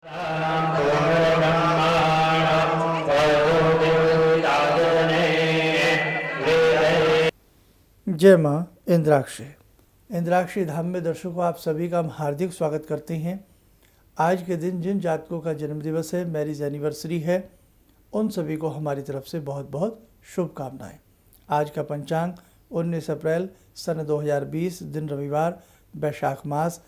जय माँ इंद्राक्षी। इंद्राक्षी धाम में दर्शकों आप सभी का हम हार्दिक स्वागत करते हैं। आज के दिन जिन जातकों का जन्मदिवस है, मैरिज एनिवर्सरी है, उन सभी को हमारी तरफ से बहुत बहुत शुभकामनाएं। आज का पंचांग 19 अप्रैल सन 2020, दिन रविवार, वैशाख मास,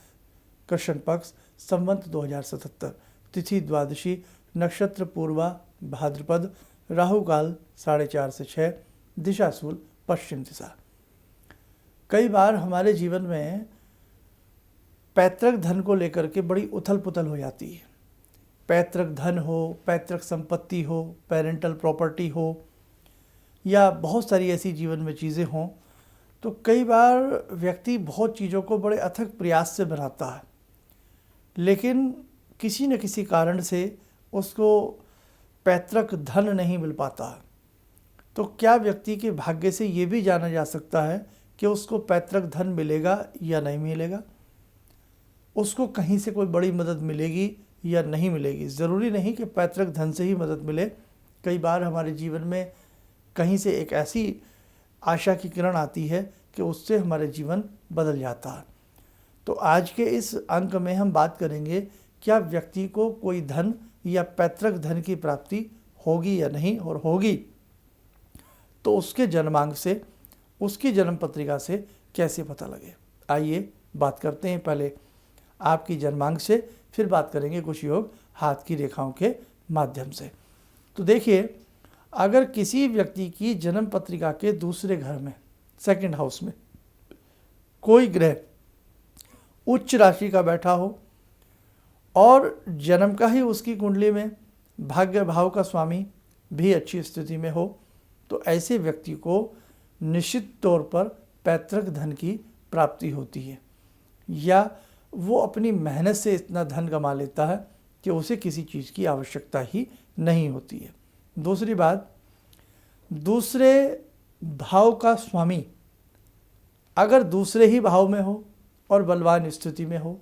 कृष्ण पक्ष, संवत 2077, तिथि द्वादशी, नक्षत्र पूर्वा भाद्रपद, राहु काल 4:30 से 6, दिशा शूल पश्चिम दिशा। कई बार हमारे जीवन में पैतृक धन को लेकर के बड़ी उथल पुथल हो जाती है। पैतृक धन हो, पैतृक संपत्ति हो, पेरेंटल प्रॉपर्टी हो, या बहुत सारी ऐसी जीवन में चीज़ें हों, तो कई बार व्यक्ति बहुत चीज़ों को बड़े अथक प्रयास से बनाता है, लेकिन किसी न किसी कारण से उसको पैतृक धन नहीं मिल पाता है। तो क्या व्यक्ति के भाग्य से ये भी जाना जा सकता है कि उसको पैतृक धन मिलेगा या नहीं मिलेगा, उसको कहीं से कोई बड़ी मदद मिलेगी या नहीं मिलेगी। ज़रूरी नहीं कि पैतृक धन से ही मदद मिले। कई बार हमारे जीवन में कहीं से एक ऐसी आशा की किरण आती है कि उससे हमारे जीवन बदल जाता है। तो आज के इस अंक में हम बात करेंगे, क्या व्यक्ति को कोई धन या पैतृक धन की प्राप्ति होगी या नहीं, और होगी तो उसके जन्मांक से, उसकी जन्म पत्रिका से कैसे पता लगे। आइए बात करते हैं पहले आपकी जन्मांक से, फिर बात करेंगे कुछ योग हाथ की रेखाओं के माध्यम से। तो देखिए, अगर किसी व्यक्ति की जन्म पत्रिका के दूसरे घर में, सेकंड हाउस में, कोई ग्रह उच्च राशि का बैठा हो और जन्म का ही उसकी कुंडली में भाग्य भाव का स्वामी भी अच्छी स्थिति में हो, तो ऐसे व्यक्ति को निश्चित तौर पर पैतृक धन की प्राप्ति होती है, या वो अपनी मेहनत से इतना धन कमा लेता है कि उसे किसी चीज़ की आवश्यकता ही नहीं होती है। दूसरी बात, दूसरे भाव का स्वामी अगर दूसरे ही भाव में हो और बलवान स्थिति में हो,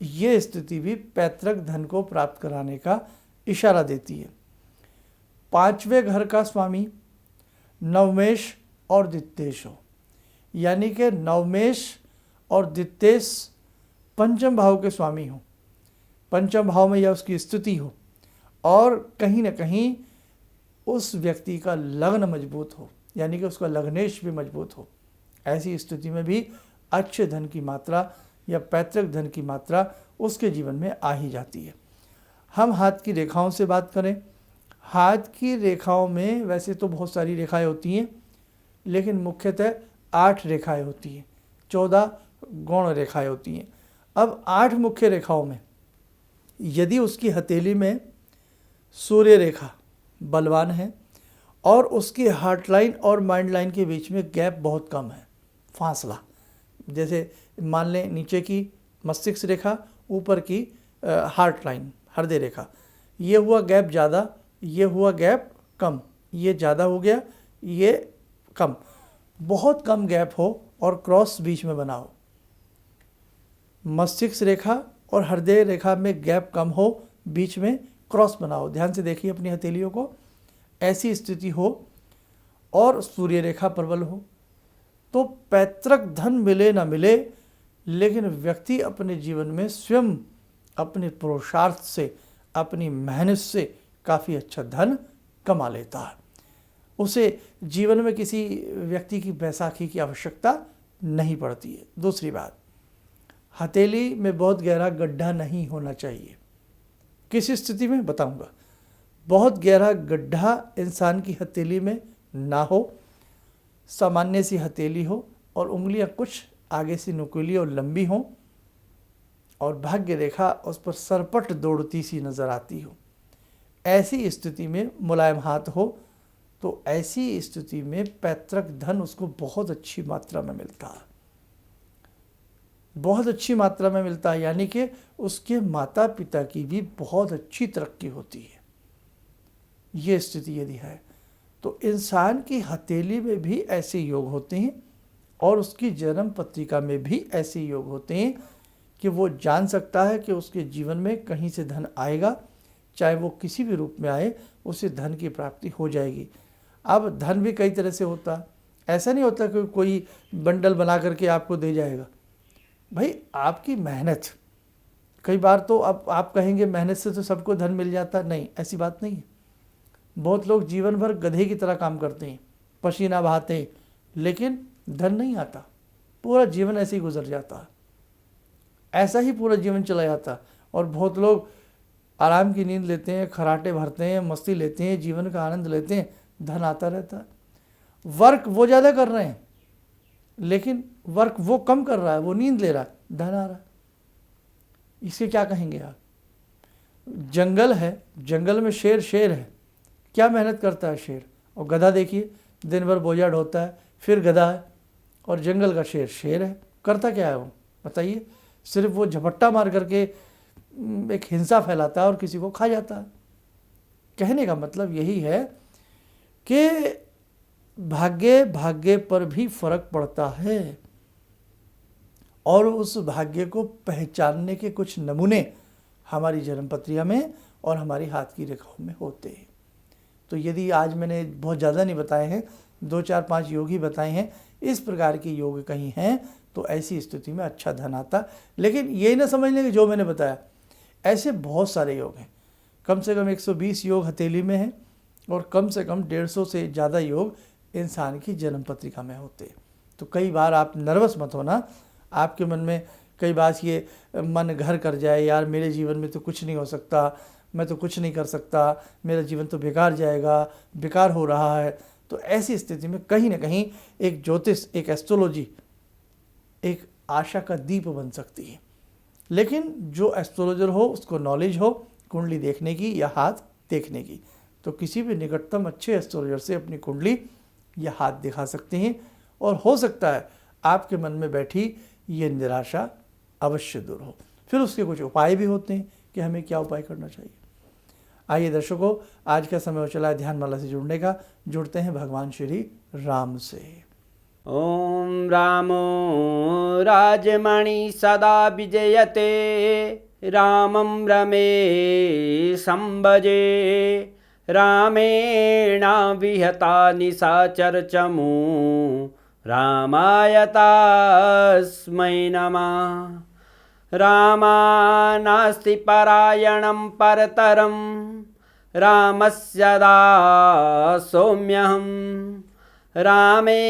ये स्थिति भी पैतृक धन को प्राप्त कराने का इशारा देती है। पांचवें घर का स्वामी नवमेश और द्वितेश हो, यानी कि नवमेश और द्वितेश पंचम भाव के स्वामी हो, पंचम भाव में या उसकी स्थिति हो, और कहीं न कहीं उस व्यक्ति का लग्न मजबूत हो, यानी कि उसका लग्नेश भी मजबूत हो। ऐसी स्थिति में भी अच्छे धन की मात्रा या पैतृक धन की मात्रा उसके जीवन में आ ही जाती है। हम हाथ की रेखाओं से बात करें, हाथ की रेखाओं में वैसे तो बहुत सारी रेखाएं होती हैं, लेकिन मुख्यतः 8 रेखाएं होती हैं, 14 गौण रेखाएं होती हैं। अब 8 मुख्य रेखाओं में यदि उसकी हथेली में सूर्य रेखा बलवान है और उसकी हार्ट लाइन और माइंड लाइन के बीच में गैप बहुत कम है, फासला, जैसे मान लें नीचे की मस्तिष्क रेखा, ऊपर की हार्ट लाइन, हृदय रेखा, ये हुआ गैप ज़्यादा, ये हुआ गैप कम, ये ज़्यादा हो गया, ये कम, बहुत कम गैप हो और क्रॉस बीच में बना हो। मस्तिष्क रेखा और हृदय रेखा में गैप कम हो, बीच में क्रॉस बना हो। ध्यान से देखिए अपनी हथेलियों को, ऐसी स्थिति हो और सूर्य रेखा प्रबल हो, तो पैतृक धन मिले ना मिले, लेकिन व्यक्ति अपने जीवन में स्वयं अपने पुरुषार्थ से, अपनी मेहनत से काफ़ी अच्छा धन कमा लेता है। उसे जीवन में किसी व्यक्ति की बैसाखी की आवश्यकता नहीं पड़ती है। दूसरी बात, हथेली में बहुत गहरा गड्ढा नहीं होना चाहिए। किस स्थिति में बताऊंगा। बहुत गहरा गड्ढा इंसान की हथेली में ना हो, सामान्य सी हथेली हो और उंगलियां कुछ आगे से नुकीली और लंबी हों, और भाग्य रेखा उस पर सरपट दौड़ती सी नज़र आती हो। ऐसी स्थिति में मुलायम हाथ हो, तो ऐसी स्थिति में पैतृक धन उसको बहुत अच्छी मात्रा में मिलता है, बहुत अच्छी मात्रा में मिलता है, यानी कि उसके माता पिता की भी बहुत अच्छी तरक्की होती है। ये स्थिति यदि है तो इंसान की हथेली में भी ऐसे योग होते हैं और उसकी जन्म पत्रिका में भी ऐसे योग होते हैं कि वो जान सकता है कि उसके जीवन में कहीं से धन आएगा, चाहे वो किसी भी रूप में आए, उसे धन की प्राप्ति हो जाएगी। अब धन भी कई तरह से होता है, ऐसा नहीं होता कि कोई बंडल बना करके आपको दे जाएगा। भाई आपकी मेहनत, कई बार तो अब आप कहेंगे मेहनत से तो सबको धन मिल जाता, नहीं, ऐसी बात नहीं है। बहुत लोग जीवन भर गधे की तरह काम करते हैं, पसीना बहाते हैं, लेकिन धन नहीं आता, पूरा जीवन ऐसे ही गुजर जाता है, ऐसा ही पूरा जीवन चला जाता। और बहुत लोग आराम की नींद लेते हैं, खराटे भरते हैं, मस्ती लेते हैं, जीवन का आनंद लेते हैं, धन आता रहता है। वर्क वो ज़्यादा कर रहे हैं, लेकिन वर्क वो कम कर रहा है, वो नींद ले रहा है, धन आ रहा है। इसे क्या कहेंगे आप? जंगल है, जंगल में शेर है, क्या मेहनत करता है शेर, और गधा देखिए दिन भर बोझा ढोता है, फिर गधा है, और जंगल का शेर है, करता क्या है वो बताइए? सिर्फ वो झपट्टा मार करके एक हिंसा फैलाता है और किसी को खा जाता है। कहने का मतलब यही है कि भाग्य पर भी फर्क पड़ता है, और उस भाग्य को पहचानने के कुछ नमूने हमारी जन्मपत्रिका में और हमारी हाथ की रेखाओं में होते हैं। तो यदि आज मैंने बहुत ज़्यादा नहीं बताए हैं, 2 4 5 योग ही बताए हैं, इस प्रकार के योग कहीं हैं तो ऐसी स्थिति में अच्छा धन आता। लेकिन ये ना समझ लें कि जो मैंने बताया, ऐसे बहुत सारे योग हैं, कम से कम 120 योग हथेली में हैं, और कम से कम 150 से ज़्यादा योग इंसान की जन्म पत्रिका में होते हैं। तो कई बार आप नर्वस मत होना, आपके मन में कई बार ये मन घर कर जाए, यार मेरे जीवन में तो कुछ नहीं हो सकता, मैं तो कुछ नहीं कर सकता, मेरा जीवन तो बेकार जाएगा, बेकार हो रहा है। तो ऐसी स्थिति में कहीं ना कहीं एक ज्योतिष, एक एस्ट्रोलॉजी एक आशा का दीप बन सकती है। लेकिन जो एस्ट्रोलॉजर हो उसको नॉलेज हो कुंडली देखने की या हाथ देखने की, तो किसी भी निकटतम अच्छे एस्ट्रोलॉजर से अपनी कुंडली या हाथ दिखा सकते हैं, और हो सकता है आपके मन में बैठी ये निराशा अवश्य दूर हो। फिर उसके कुछ उपाय भी होते हैं कि हमें क्या उपाय करना चाहिए। आइए दर्शकों, आज का समय हो चला है ध्यानमाला से जुड़ने का। जुड़ते हैं भगवान श्री राम से। ओम रामो राजमणि सदा विजयते, रामं रमे संभजे, रामेण विहता निशाचर चमू, रामाय तस्मै नमः। रामानास्ति परायणं परतरं, रामस्य दासोऽम्यहम्। रामे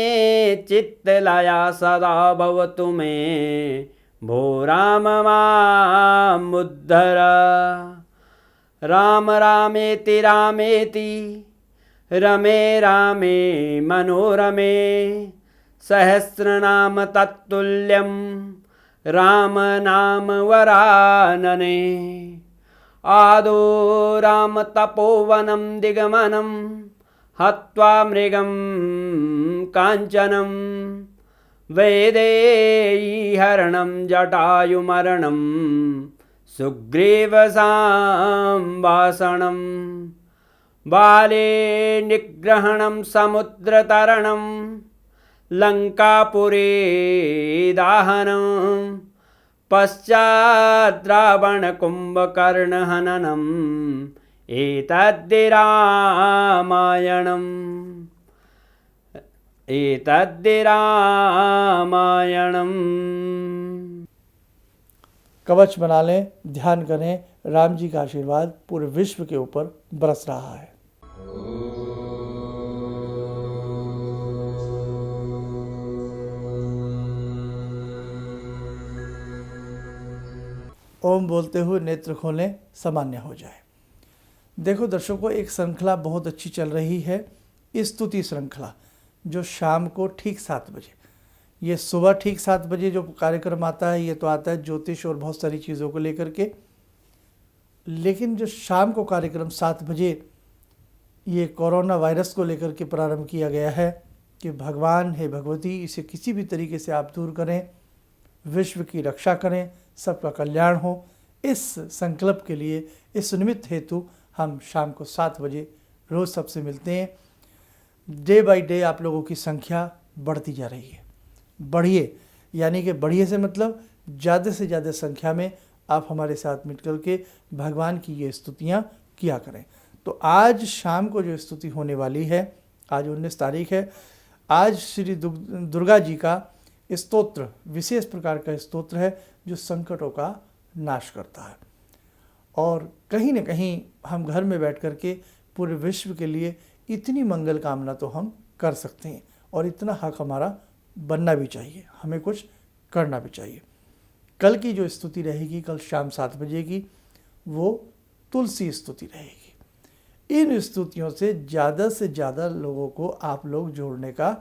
चित्तलया सदा भवतु मे, भो राम मामुद्धर। राम रामेति रामेति, रमे रामे मनोरमे, सहस्रनाम तत्तुल्यं, राम नाम वरानने। आदो राम तपोवनं दिगमनं, हत्वा मृगं काञ्चनं, वैदेहीहरणं जटायुमरणं, सुग्रीवसंभाषणं, बाले निग्रहणं समुद्रतरणं, लङ्कापुरे दाहनं, पश्चात् रावणकुम्भकर्णहननं, एतद्धि रामायणम्। कवच बना लें, ध्यान करें, राम जी का आशीर्वाद पूरे विश्व के ऊपर बरस रहा है। ओम बोलते हुए नेत्र खोलें, सामान्य हो जाए। देखो दर्शकों, एक श्रृंखला बहुत अच्छी चल रही है, स्तुति श्रृंखला, जो शाम को ठीक 7 बजे, ये सुबह ठीक 7 बजे जो कार्यक्रम आता है, ये तो आता है ज्योतिष और बहुत सारी चीज़ों को लेकर के। लेकिन जो शाम को कार्यक्रम 7 बजे, ये कोरोना वायरस को लेकर के प्रारंभ किया गया है कि भगवान है भगवती, इसे किसी भी तरीके से आप दूर करें, विश्व की रक्षा करें, सबका कल्याण हो। इस संकल्प के लिए, इस निमित्त हेतु हम शाम को 7 बजे रोज़ सबसे मिलते हैं। डे बाय डे आप लोगों की संख्या बढ़ती जा रही है। बढ़िए, यानी कि बढ़िए से मतलब ज़्यादा से ज़्यादा संख्या में आप हमारे साथ मिलकर के भगवान की ये स्तुतियाँ किया करें। तो आज शाम को जो स्तुति होने वाली है, आज 19 तारीख है, आज श्री दुर्गा जी का स्तोत्र, विशेष प्रकार का स्तोत्र है जो संकटों का नाश करता है। और कहीं न कहीं हम घर में बैठ कर के पूरे विश्व के लिए इतनी मंगल कामना तो हम कर सकते हैं, और इतना हक हमारा बनना भी चाहिए, हमें कुछ करना भी चाहिए। कल की जो स्तुति रहेगी, कल शाम 7 बजे की, वो तुलसी स्तुति रहेगी। इन स्तुतियों से ज़्यादा लोगों को आप लोग जोड़ने का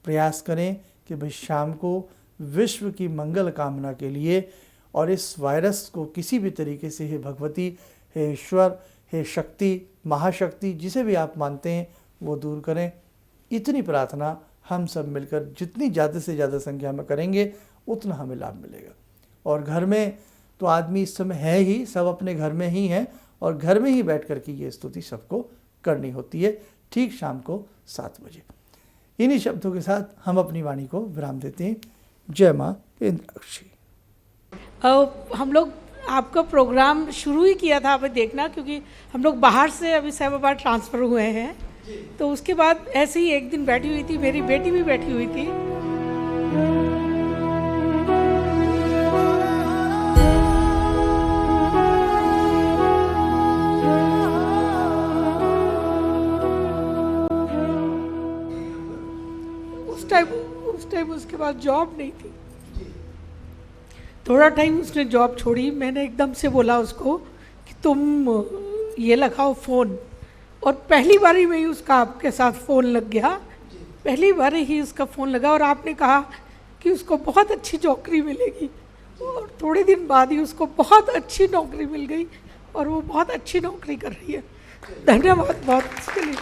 प्रयास करें कि भाई शाम को विश्व की मंगल कामना के लिए, और इस वायरस को किसी भी तरीके से, हे भगवती, हे ईश्वर, हे शक्ति, महाशक्ति, जिसे भी आप मानते हैं, वो दूर करें। इतनी प्रार्थना हम सब मिलकर जितनी ज़्यादा से ज़्यादा संख्या में करेंगे उतना हमें लाभ मिलेगा। और घर में तो आदमी इस समय है ही, सब अपने घर में ही हैं, और घर में ही बैठ कर के ये स्तुति सबको करनी होती है, ठीक शाम को 7 बजे। इन्हीं शब्दों के साथ हम अपनी वाणी को विराम देते हैं। जय माँ इंद्राक्षी। हम लोग आपका प्रोग्राम शुरू ही किया था, अभी देखना, क्योंकि हम लोग बाहर से अभी साहिबाबाद ट्रांसफ़र हुए हैं, तो उसके बाद ऐसे ही एक दिन बैठी हुई थी, मेरी बेटी भी बैठी हुई थी। उस टाइम उसके बाद जॉब नहीं थी। थोड़ा टाइम उसने जॉब छोड़ी, मैंने एकदम से बोला उसको कि तुम ये लगाओ फ़ोन, और पहली बारी में ही उसका आपके साथ फ़ोन लग गया, पहली बारी ही उसका फ़ोन लगा, और आपने कहा कि उसको बहुत अच्छी नौकरी मिलेगी, और थोड़े दिन बाद ही उसको बहुत अच्छी नौकरी मिल गई, और वो बहुत अच्छी नौकरी कर रही है। धन्यवाद बहुत इसके लिए।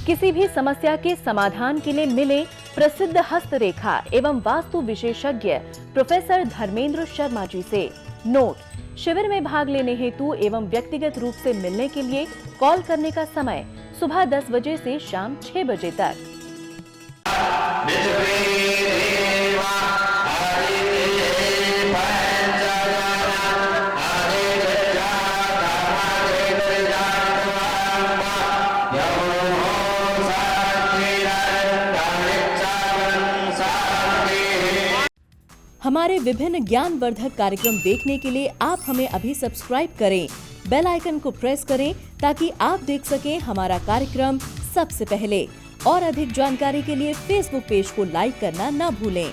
किसी भी समस्या के समाधान के लिए मिले प्रसिद्ध हस्तरेखा एवं वास्तु विशेषज्ञ प्रोफेसर धर्मेंद्र शर्मा जी से। नोट: शिविर में भाग लेने हेतु एवं व्यक्तिगत रूप से मिलने के लिए कॉल करने का समय सुबह 10 बजे से शाम 6 बजे तक। हमारे विभिन्न ज्ञानवर्धक कार्यक्रम देखने के लिए आप हमें अभी सब्सक्राइब करें, बेल आइकन को प्रेस करें ताकि आप देख सकें हमारा कार्यक्रम सबसे पहले। और अधिक जानकारी के लिए फेसबुक पेज को लाइक करना न भूलें।